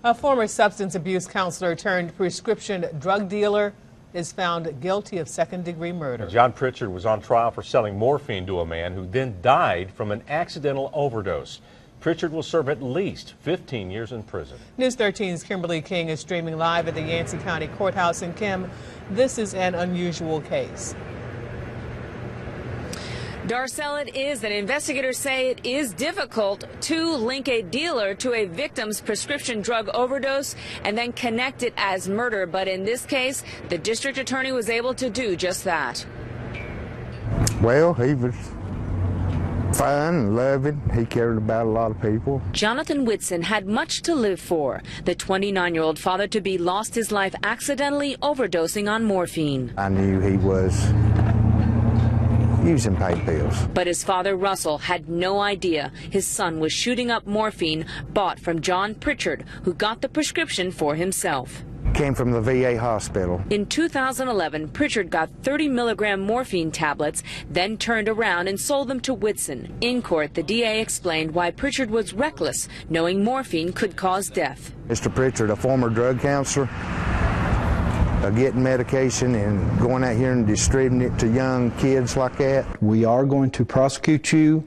A former substance abuse counselor turned prescription drug dealer is found guilty of second-degree murder. John Pritchard was on trial for selling morphine to a man who then died from an accidental overdose. Pritchard will serve at least 15 years in prison. News 13's Kimberly King is streaming live at the Yancey County Courthouse. And Kim, this is an unusual case. Darcel, it is that investigators say it is difficult to link a dealer to a victim's prescription drug overdose and then connect it as murder. But in this case, the district attorney was able to do just that. Well, he was fun and loving. He cared about a lot of people. Jonathan Whitson had much to live for. The 29-year-old father-to-be lost his life accidentally overdosing on morphine. I knew he was using pain pills. But his father, Russell, had no idea his son was shooting up morphine bought from John Pritchard, who got the prescription for himself. Came from the VA hospital. In 2011, Pritchard got 30-milligram morphine tablets, then turned around and sold them to Whitson. In court, the DA explained why Pritchard was reckless, knowing morphine could cause death. Mr. Pritchard, a former drug counselor, getting medication and going out here and distributing it to young kids like that. We are going to prosecute you.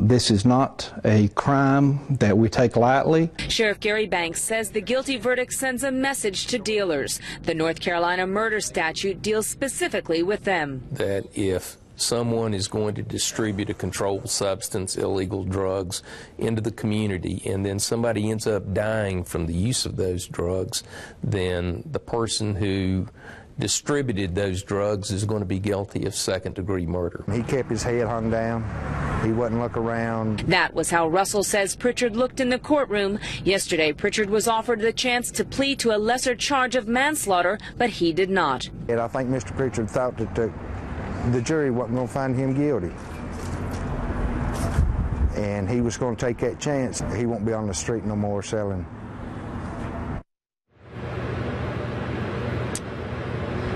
This is not a crime that we take lightly. Sheriff Gary Banks says the guilty verdict sends a message to dealers. The North Carolina murder statute deals specifically with them. That if someone is going to distribute a controlled substance, illegal drugs, into the community, and then somebody ends up dying from the use of those drugs, then the person who distributed those drugs is going to be guilty of second-degree murder. He kept his head hung down. He wouldn't look around. That was how Russell says Pritchard looked in the courtroom. Yesterday, Pritchard was offered the chance to plead to a lesser charge of manslaughter, but he did not. And I think Mr. Pritchard thought that the jury wasn't going to find him guilty. And he was going to take that chance. He won't be on the street no more selling.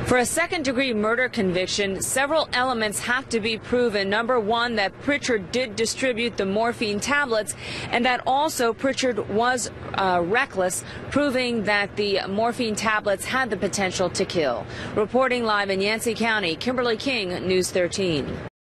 For a second-degree murder conviction, several elements have to be proven. Number one, that Pritchard did distribute the morphine tablets, and that also Pritchard was reckless, proving that the morphine tablets had the potential to kill. Reporting live in Yancey County, Kimberly King, News 13.